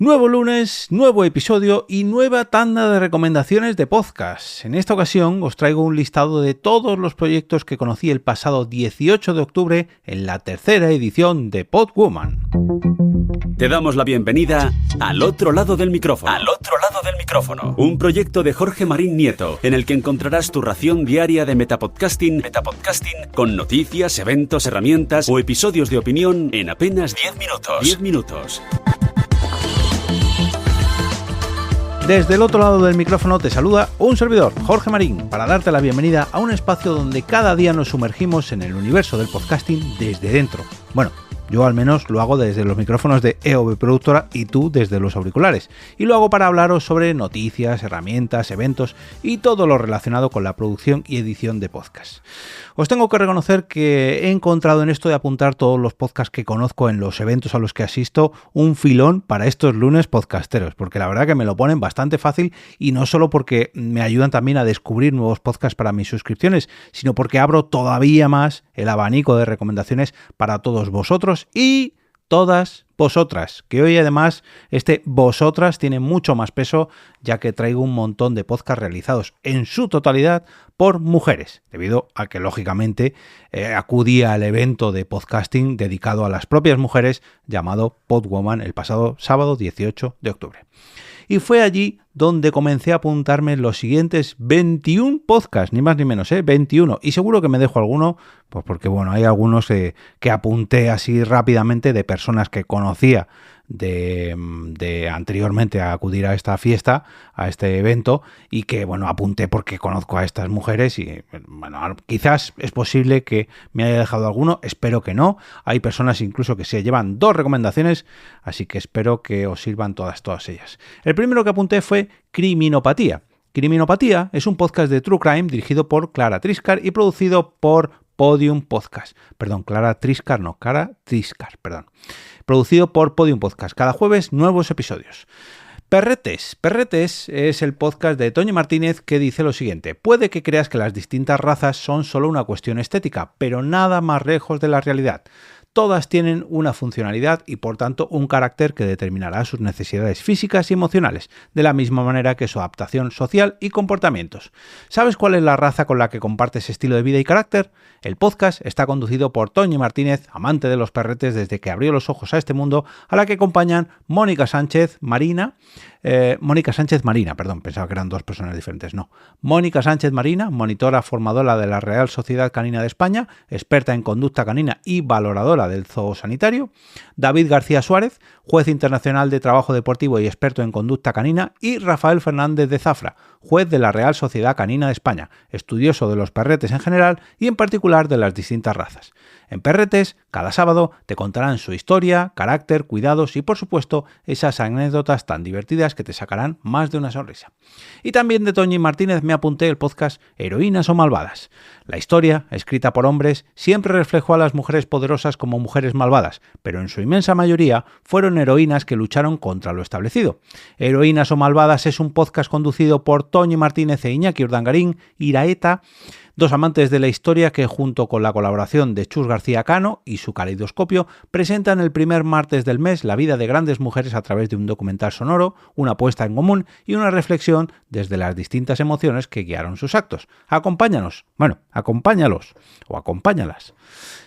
Nuevo lunes, nuevo episodio y nueva tanda de recomendaciones de podcast. En esta ocasión os traigo un listado de todos los proyectos que conocí el pasado 18 de octubre en la tercera edición de Podwoman. Te damos la bienvenida al otro lado del micrófono. Al otro lado del micrófono. Un proyecto de Jorge Marín Nieto, en el que encontrarás tu ración diaria de metapodcasting con noticias, eventos, herramientas o episodios de opinión en apenas 10 minutos. 10 minutos. Desde el otro lado del micrófono te saluda un servidor, Jorge Marín, para darte la bienvenida a un espacio donde cada día nos sumergimos en el universo del podcasting desde dentro. Bueno, yo al menos lo hago desde los micrófonos de EOB Productora y tú desde los auriculares. Y lo hago para hablaros sobre noticias, herramientas, eventos y todo lo relacionado con la producción y edición de podcasts. Os tengo que reconocer que he encontrado en esto de apuntar todos los podcasts que conozco en los eventos a los que asisto un filón para estos lunes podcasteros, porque la verdad que me lo ponen bastante fácil y no solo porque me ayudan también a descubrir nuevos podcasts para mis suscripciones, sino porque abro todavía más el abanico de recomendaciones para todos vosotros y todas vosotras, que hoy además este vosotras tiene mucho más peso, ya que traigo un montón de podcasts realizados en su totalidad por mujeres, debido a que lógicamente acudí al evento de podcasting dedicado a las propias mujeres llamado Podwoman el pasado sábado 18 de octubre. Y fue allí donde comencé a apuntarme los siguientes 21 podcasts, ni más ni menos, 21. Y seguro que me dejo alguno, pues porque bueno, hay algunos que apunté así rápidamente de personas que conocía de anteriormente a acudir a esta fiesta, a este evento, y que bueno, apunté porque conozco a estas mujeres y bueno, quizás es posible que me haya dejado alguno, espero que no. Hay personas incluso que se llevan 2 recomendaciones, así que espero que os sirvan todas ellas. El primero que apunté fue Criminopatía. Criminopatía es un podcast de True Crime dirigido por Clara Triscar y producido por Podium Podcast. Producido por Podium Podcast. Cada jueves, nuevos episodios. Perretes. Perretes es el podcast de Toñi Martínez que dice lo siguiente: puede que creas que las distintas razas son solo una cuestión estética, pero nada más lejos de la realidad. Todas tienen una funcionalidad y por tanto un carácter que determinará sus necesidades físicas y emocionales, de la misma manera que su adaptación social y comportamientos. ¿Sabes cuál es la raza con la que compartes estilo de vida y carácter? El podcast está conducido por Toñi Martínez, amante de los perretes desde que abrió los ojos a este mundo, a la que acompañan Mónica Sánchez Marina, pensaba que eran 2 personas diferentes, no. Mónica Sánchez Marina, monitora formadora de la Real Sociedad Canina de España, experta en conducta canina y valoradora del zoosanitario. David García Suárez, juez internacional de trabajo deportivo y experto en conducta canina. Y Rafael Fernández de Zafra, juez de la Real Sociedad Canina de España, estudioso de los perretes en general y en particular de las distintas razas. En Perretes, cada sábado te contarán su historia, carácter, cuidados y por supuesto esas anécdotas tan divertidas que te sacarán más de una sonrisa. Y también de Toñi Martínez me apunté el podcast Heroínas o Malvadas. La historia, escrita por hombres, siempre reflejó a las mujeres poderosas como mujeres malvadas, pero en su inmensa mayoría fueron heroínas que lucharon contra lo establecido. Heroínas o Malvadas es un podcast conducido por Toñi Martínez e Iñaki Urdangarín Iraeta, 2 amantes de la historia que, junto con la colaboración de Chus García Cano y su Caleidoscopio, presentan el primer martes del mes la vida de grandes mujeres a través de un documental sonoro, una puesta en común y una reflexión desde las distintas emociones que guiaron sus actos. Acompáñalos o acompáñalas.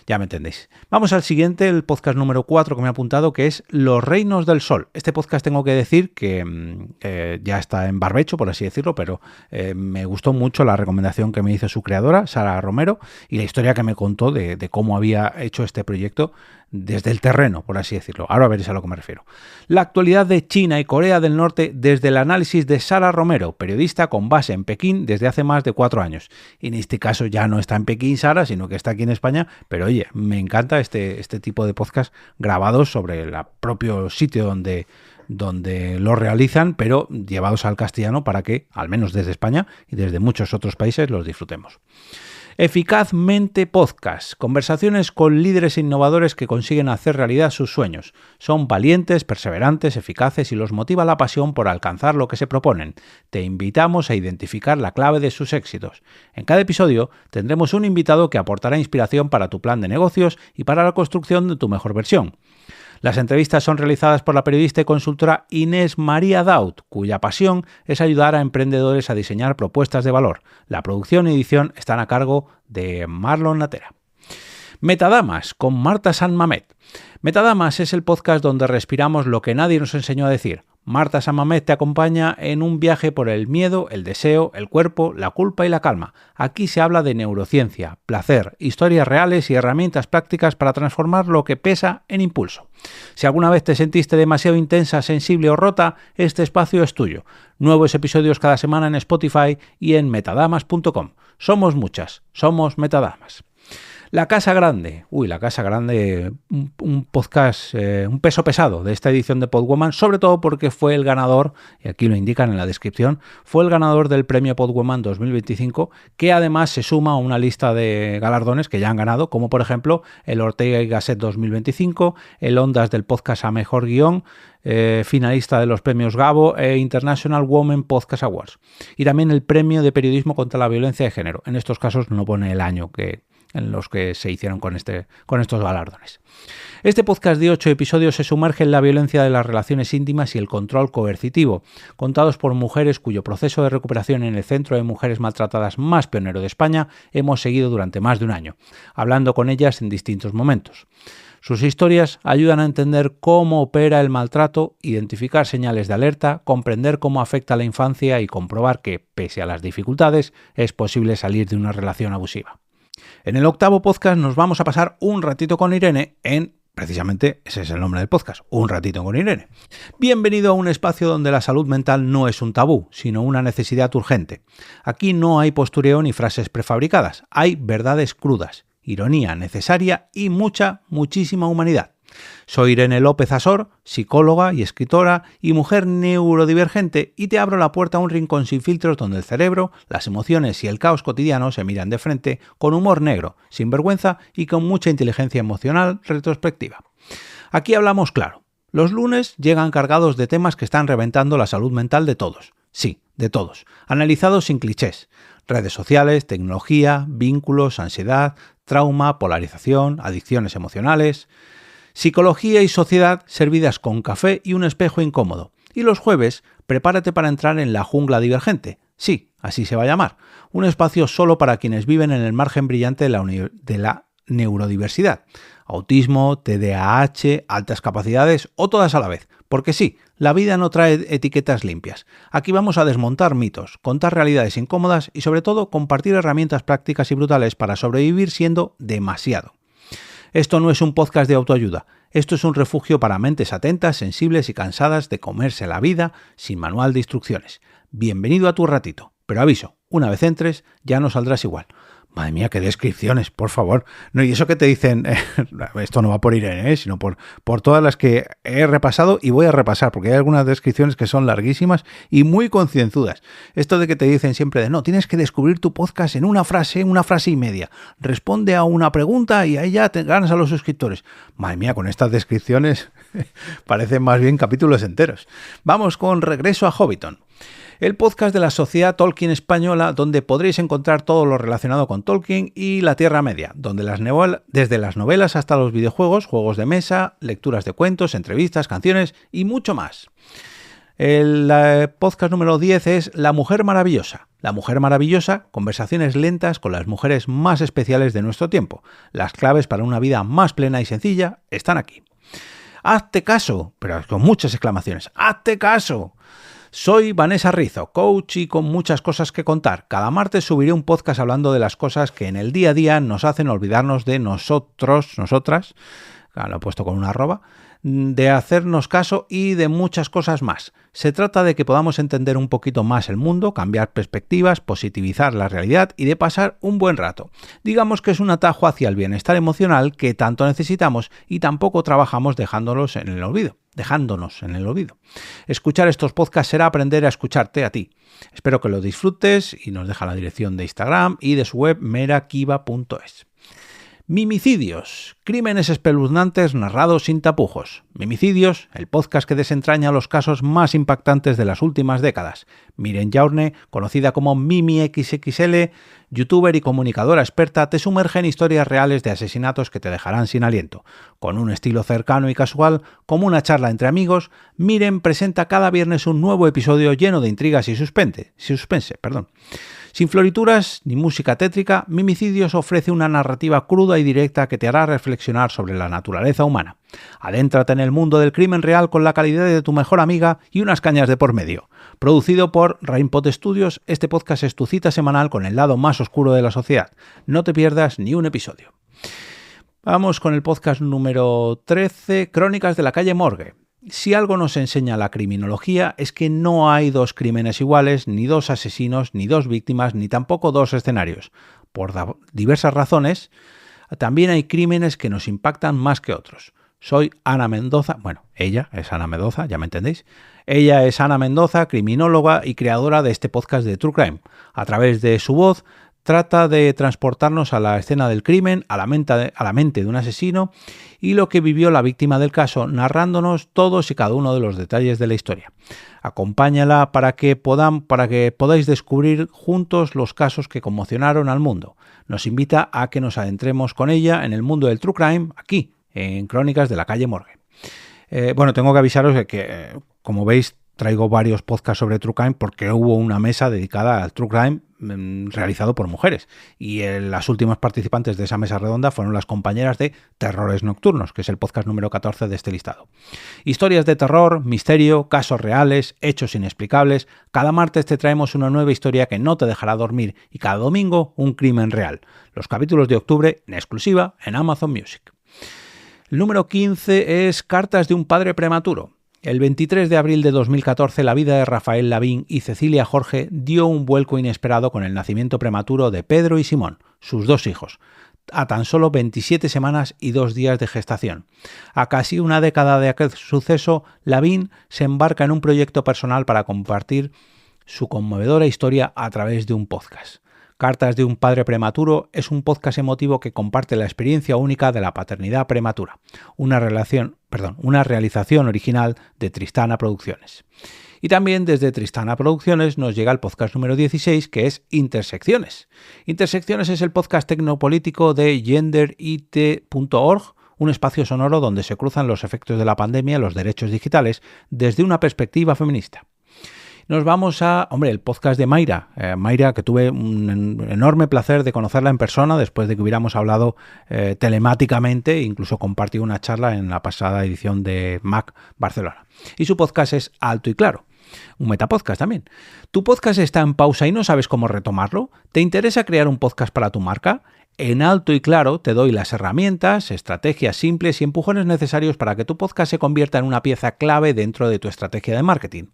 Ya me entendéis. Vamos al siguiente, el podcast número 4 que me he apuntado, que es Los Reinos del Sol. Este podcast tengo que decir que ya está en barbecho, por así decirlo, pero me gustó mucho la recomendación que me hizo su creadora, Sara Romero, y la historia que me contó de cómo había hecho este proyecto desde el terreno, por así decirlo. Ahora veréis a lo que me refiero. La actualidad de China y Corea del Norte desde el análisis de Sara Romero, periodista con base en Pekín desde hace más de 4 años. Y en este caso ya no está en Pekín Sara, sino que está aquí en España, pero oye, me encanta este tipo de podcast grabados sobre el propio sitio donde lo realizan, pero llevados al castellano para que, al menos desde España y desde muchos otros países, los disfrutemos. Eficazmente Podcast. Conversaciones con líderes innovadores que consiguen hacer realidad sus sueños. Son valientes, perseverantes, eficaces y los motiva la pasión por alcanzar lo que se proponen. Te invitamos a identificar la clave de sus éxitos. En cada episodio tendremos un invitado que aportará inspiración para tu plan de negocios y para la construcción de tu mejor versión. Las entrevistas son realizadas por la periodista y consultora Inés María Daut, cuya pasión es ayudar a emprendedores a diseñar propuestas de valor. La producción y edición están a cargo de Marlon Natera. Metadamas con Marta San Mamet. Metadamas es el podcast donde respiramos lo que nadie nos enseñó a decir. Marta San Mamet te acompaña en un viaje por el miedo, el deseo, el cuerpo, la culpa y la calma. Aquí se habla de neurociencia, placer, historias reales y herramientas prácticas para transformar lo que pesa en impulso. Si alguna vez te sentiste demasiado intensa, sensible o rota, este espacio es tuyo. Nuevos episodios cada semana en Spotify y en metadamas.com. Somos muchas, somos Metadamas. La Casa Grande, La Casa Grande, un podcast, un peso pesado de esta edición de Podwoman, sobre todo porque fue el ganador, y aquí lo indican en la descripción, fue el ganador del premio Podwoman 2025, que además se suma a una lista de galardones que ya han ganado, como por ejemplo el Ortega y Gasset 2025, el Ondas del podcast a Mejor Guión, finalista de los premios Gabo e International Women Podcast Awards, y también el premio de periodismo contra la violencia de género. En estos casos no pone el año en los que se hicieron con estos galardones. Este podcast de 8 episodios se sumerge en la violencia de las relaciones íntimas y el control coercitivo, contados por mujeres cuyo proceso de recuperación en el Centro de Mujeres Maltratadas más pionero de España hemos seguido durante más de un año, hablando con ellas en distintos momentos. Sus historias ayudan a entender cómo opera el maltrato, identificar señales de alerta, comprender cómo afecta a la infancia y comprobar que, pese a las dificultades, es posible salir de una relación abusiva. En el 8º podcast nos vamos a pasar un ratito con Irene precisamente ese es el nombre del podcast, Un ratito con Irene. Bienvenido a un espacio donde la salud mental no es un tabú, sino una necesidad urgente. Aquí no hay postureo ni frases prefabricadas, hay verdades crudas, ironía necesaria y muchísima humanidad. Soy Irene López Asor, psicóloga y escritora y mujer neurodivergente, y te abro la puerta a un rincón sin filtros donde el cerebro, las emociones y el caos cotidiano se miran de frente con humor negro, sin vergüenza y con mucha inteligencia emocional retrospectiva. Aquí hablamos claro. Los lunes llegan cargados de temas que están reventando la salud mental de todos. Sí, de todos. Analizados sin clichés. Redes sociales, tecnología, vínculos, ansiedad, trauma, polarización, adicciones emocionales. Psicología y sociedad servidas con café y un espejo incómodo. Y los jueves, prepárate para entrar en la jungla divergente. Sí, así se va a llamar. Un espacio solo para quienes viven en el margen brillante de la neurodiversidad. Autismo, TDAH, altas capacidades o todas a la vez. Porque sí, la vida no trae etiquetas limpias. Aquí vamos a desmontar mitos, contar realidades incómodas y sobre todo compartir herramientas prácticas y brutales para sobrevivir siendo demasiado. Esto no es un podcast de autoayuda, esto es un refugio para mentes atentas, sensibles y cansadas de comerse la vida sin manual de instrucciones. Bienvenido a tu ratito, pero aviso, una vez entres ya no saldrás igual. Madre mía, qué descripciones, por favor. No, y eso que te dicen, esto no va por Irene, sino por todas las que he repasado y voy a repasar, porque hay algunas descripciones que son larguísimas y muy concienzudas. Esto de que te dicen siempre de, no, tienes que descubrir tu podcast en una frase y media. Responde a una pregunta y ahí ya te ganas a los suscriptores. Madre mía, con estas descripciones parecen más bien capítulos enteros. Vamos con Regreso a Hobbiton. El podcast de la Sociedad Tolkien Española, donde podréis encontrar todo lo relacionado con Tolkien y la Tierra Media, donde desde las novelas hasta los videojuegos, juegos de mesa, lecturas de cuentos, entrevistas, canciones y mucho más. El podcast número 10 es La Mujer Maravillosa. La Mujer Maravillosa, conversaciones lentas con las mujeres más especiales de nuestro tiempo. Las claves para una vida más plena y sencilla están aquí. ¡Hazte caso! Pero con muchas exclamaciones. ¡Hazte caso! Soy Vanessa Rizo, coach y con muchas cosas que contar. Cada martes subiré un podcast hablando de las cosas que en el día a día nos hacen olvidarnos de nosotros, nosotras, lo he puesto con una arroba, de hacernos caso y de muchas cosas más. Se trata de que podamos entender un poquito más el mundo, cambiar perspectivas, positivizar la realidad y de pasar un buen rato. Digamos que es un atajo hacia el bienestar emocional que tanto necesitamos y tampoco trabajamos dejándonos en el olvido. Escuchar estos podcasts será aprender a escucharte a ti. Espero que lo disfrutes y nos deja la dirección de Instagram y de su web merakiva.es. Mimicidios, crímenes espeluznantes narrados sin tapujos. Mimicidios, el podcast que desentraña los casos más impactantes de las últimas décadas. Miren Jaurne, conocida como MimiXXL, youtuber y comunicadora experta, te sumerge en historias reales de asesinatos que te dejarán sin aliento. Con un estilo cercano y casual, como una charla entre amigos, Miren presenta cada viernes un nuevo episodio lleno de intrigas y suspense. Sin florituras ni música tétrica, Mimicidios ofrece una narrativa cruda y directa que te hará reflexionar sobre la naturaleza humana. Adéntrate en el mundo del crimen real con la calidad de tu mejor amiga y unas cañas de por medio. Producido por Rainpot Studios, este podcast es tu cita semanal con el lado más oscuro de la sociedad. No te pierdas ni un episodio. Vamos con el podcast número 13, Crónicas de la calle Morgue. Si algo nos enseña la criminología es que no hay dos crímenes iguales, ni dos asesinos, ni dos víctimas, ni tampoco dos escenarios. Por diversas razones, también hay crímenes que nos impactan más que otros. Soy Ana Mendoza, ella es Ana Mendoza, ya me entendéis. Ella es Ana Mendoza, criminóloga y creadora de este podcast de True Crime. A través de su voz, trata de transportarnos a la escena del crimen, a la mente de un asesino y lo que vivió la víctima del caso, narrándonos todos y cada uno de los detalles de la historia. Acompáñala para que podáis descubrir juntos los casos que conmocionaron al mundo. Nos invita a que nos adentremos con ella en el mundo del True Crime, aquí, en Crónicas de la calle Morgue. Tengo que avisaros de que, como veis, traigo varios podcasts sobre True Crime porque hubo una mesa dedicada al True Crime realizado por mujeres y las últimas participantes de esa mesa redonda fueron las compañeras de Terrores Nocturnos, que es el podcast número 14 de este listado. Historias de terror, misterio, casos reales, hechos inexplicables. Cada martes te traemos una nueva historia que no te dejará dormir y cada domingo un crimen real. Los capítulos de octubre en exclusiva en Amazon Music. El número 15 es Cartas de un padre prematuro. El 23 de abril de 2014, la vida de Rafael Lavín y Cecilia Jorge dio un vuelco inesperado con el nacimiento prematuro de Pedro y Simón, sus dos hijos, a tan solo 27 semanas y 2 días de gestación. A casi una década de aquel suceso, Lavín se embarca en un proyecto personal para compartir su conmovedora historia a través de un podcast. Cartas de un padre prematuro es un podcast emotivo que comparte la experiencia única de la paternidad prematura, una realización original de Tristana Producciones. Y también desde Tristana Producciones nos llega el podcast número 16, que es Intersecciones. Intersecciones es el podcast tecnopolítico de genderit.org, un espacio sonoro donde se cruzan los efectos de la pandemia y los derechos digitales desde una perspectiva feminista. Nos vamos el podcast de Mayra. Mayra, que tuve un enorme placer de conocerla en persona después de que hubiéramos hablado telemáticamente, incluso compartí una charla en la pasada edición de Mac Barcelona. Y su podcast es Alto y Claro. Un metapodcast también. ¿Tu podcast está en pausa y no sabes cómo retomarlo? ¿Te interesa crear un podcast para tu marca? En Alto y Claro te doy las herramientas, estrategias simples y empujones necesarios para que tu podcast se convierta en una pieza clave dentro de tu estrategia de marketing.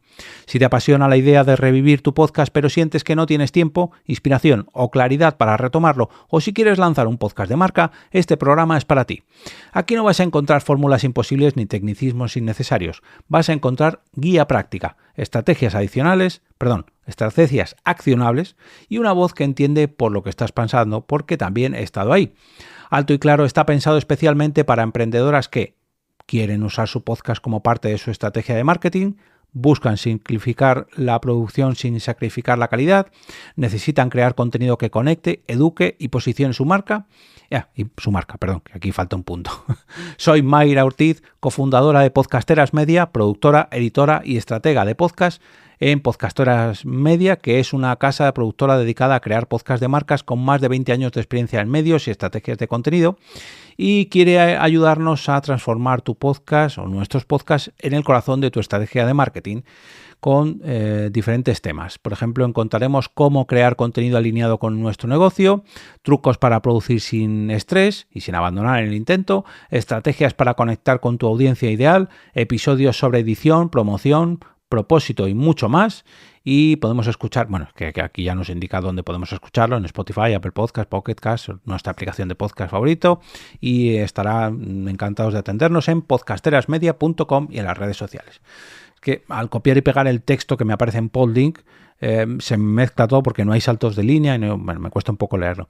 Si te apasiona la idea de revivir tu podcast pero sientes que no tienes tiempo, inspiración o claridad para retomarlo, o si quieres lanzar un podcast de marca, este programa es para ti. Aquí no vas a encontrar fórmulas imposibles ni tecnicismos innecesarios. Vas a encontrar guía práctica, estrategias accionables y una voz que entiende por lo que estás pensando, porque también he estado ahí. Alto y Claro está pensado especialmente para emprendedoras que quieren usar su podcast como parte de su estrategia de marketing, buscan simplificar la producción sin sacrificar la calidad, necesitan crear contenido que conecte, eduque y posicione su marca. Que aquí falta un punto. Soy Mayra Ortiz, cofundadora de Podcasteras Media, productora, editora y estratega de podcast en Podcasteras Media, que es una casa productora dedicada a crear podcasts de marcas con más de 20 años de experiencia en medios y estrategias de contenido, y quiere ayudarnos a transformar tu podcast o nuestros podcasts en el corazón de tu estrategia de marketing con diferentes temas. Por ejemplo, encontraremos cómo crear contenido alineado con nuestro negocio, trucos para producir sin estrés y sin abandonar el intento, estrategias para conectar con tu audiencia ideal, episodios sobre edición, promoción, propósito y mucho más. y podemos escuchar, bueno, que aquí ya nos indica dónde podemos escucharlo, en Spotify, Apple Podcast, Pocket Cast, nuestra aplicación de podcast favorito, y estarán encantados de atendernos en podcasterasmedia.com y en las redes sociales. Que al copiar y pegar el texto que me aparece en Podlink, se mezcla todo porque no hay saltos de línea y me cuesta un poco leerlo.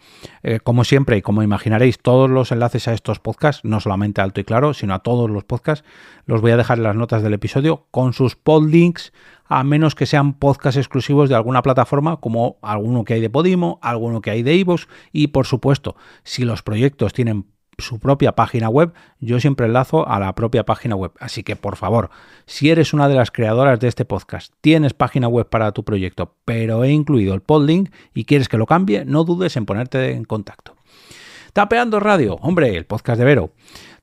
Como siempre, y como imaginaréis, todos los enlaces a estos podcasts, no solamente a Alto y Claro, sino a todos los podcasts, los voy a dejar en las notas del episodio con sus podlinks, a menos que sean podcasts exclusivos de alguna plataforma, como alguno que hay de Podimo, alguno que hay de iVoox, y por supuesto, si los proyectos tienen su propia página web, yo siempre enlazo a la propia página web. Así que, por favor, si eres una de las creadoras de este podcast, tienes página web para tu proyecto, pero he incluido el podlink y quieres que lo cambie, no dudes en ponerte en contacto. Tapeando Radio, hombre, el podcast de Vero.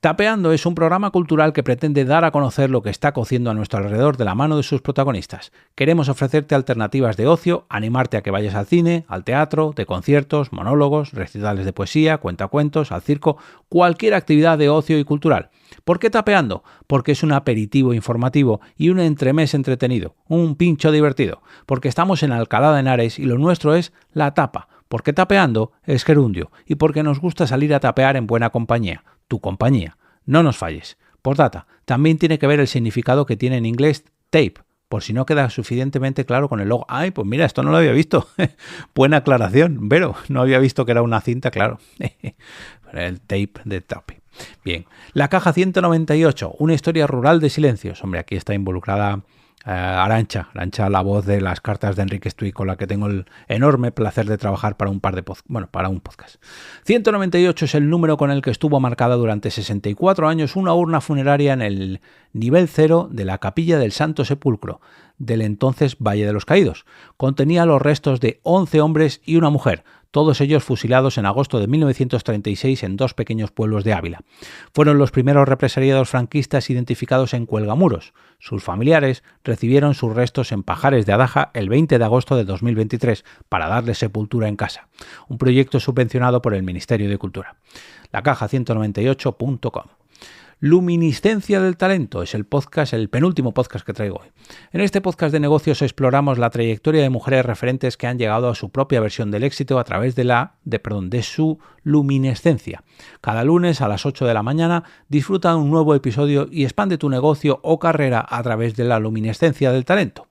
Tapeando es un programa cultural que pretende dar a conocer lo que está cociendo a nuestro alrededor de la mano de sus protagonistas. Queremos ofrecerte alternativas de ocio, animarte a que vayas al cine, al teatro, de conciertos, monólogos, recitales de poesía, cuentacuentos, al circo, cualquier actividad de ocio y cultural. ¿Por qué Tapeando? Porque es un aperitivo informativo y un entremés entretenido, un pincho divertido, porque estamos en Alcalá de Henares y lo nuestro es la tapa. Porque Tapeando es gerundio y porque nos gusta salir a tapear en buena compañía, tu compañía. No nos falles. Postdata, también tiene que ver el significado que tiene en inglés tape, por si no queda suficientemente claro con el logo. Ay, pues mira, esto no lo había visto. Buena aclaración, Vero, no había visto que era una cinta, claro. El tape de tape. Bien, la caja 198, una historia rural de silencios. Hombre, aquí está involucrada Arantxa, la voz de las cartas de Enrique Estuy, con la que tengo el enorme placer de trabajar para un podcast. 198 es el número con el que estuvo marcada durante 64 años una urna funeraria en el nivel 0 de la Capilla del Santo Sepulcro del entonces Valle de los Caídos. Contenía los restos de 11 hombres y una mujer, todos ellos fusilados en agosto de 1936 en dos pequeños pueblos de Ávila. Fueron los primeros represaliados franquistas identificados en Cuelgamuros. Sus familiares recibieron sus restos en Pajares de Adaja el 20 de agosto de 2023 para darles sepultura en casa. Un proyecto subvencionado por el Ministerio de Cultura. lacaja198.com. Luminiscencia del talento es el penúltimo podcast que traigo hoy. En este podcast de negocios exploramos la trayectoria de mujeres referentes que han llegado a su propia versión del éxito a través de su luminiscencia. Cada lunes a las 8 de la mañana disfruta un nuevo episodio y expande tu negocio o carrera a través de la luminiscencia del talento.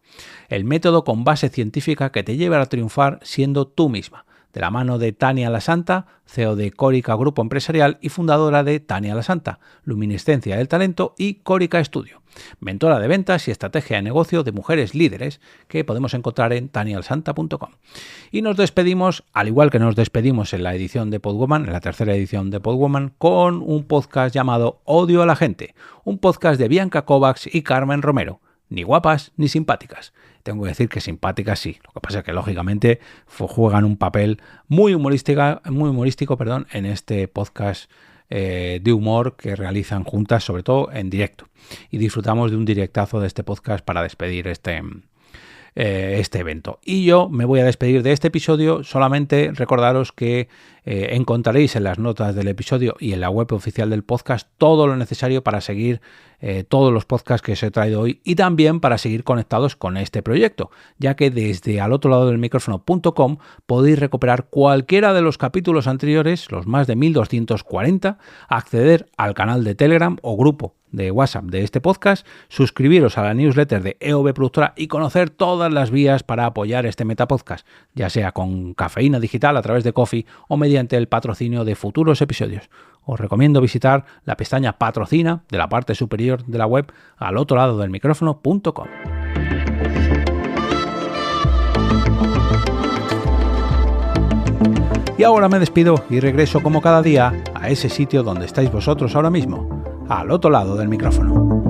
El método con base científica que te lleva a triunfar siendo tú misma. De la mano de Tania Lasanta, CEO de Córica Grupo Empresarial y fundadora de Tania Lasanta, Luminiscencia del Talento y Córica Estudio. Mentora de ventas y estrategia de negocio de mujeres líderes que podemos encontrar en tanialasanta.com. Y nos despedimos, al igual que nos despedimos en la edición de Podwoman, en la tercera edición de Podwoman, con un podcast llamado Odio a la Gente, un podcast de Bianca Kovacs y Carmen Romero. Ni guapas ni simpáticas. Tengo que decir que simpáticas sí. Lo que pasa es que lógicamente juegan un papel muy humorístico, en este podcast de humor que realizan juntas, sobre todo en directo. Y disfrutamos de un directazo de este podcast para despedir este evento. Y yo me voy a despedir de este episodio, solamente recordaros que encontraréis en las notas del episodio y en la web oficial del podcast todo lo necesario para seguir todos los podcasts que os he traído hoy y también para seguir conectados con este proyecto, ya que desde alotroladodelmicrófono.com podéis recuperar cualquiera de los capítulos anteriores, los más de 1240, acceder al canal de Telegram o grupo de WhatsApp de este podcast, suscribiros a la newsletter de EOB Productora y conocer todas las vías para apoyar este metapodcast, ya sea con cafeína digital a través de Ko-fi o mediante el patrocinio de futuros episodios. Os recomiendo visitar la pestaña Patrocina de la parte superior de la web alotroladodelmicrófono.com. Y ahora me despido y regreso como cada día a ese sitio donde estáis vosotros ahora mismo, al otro lado del micrófono.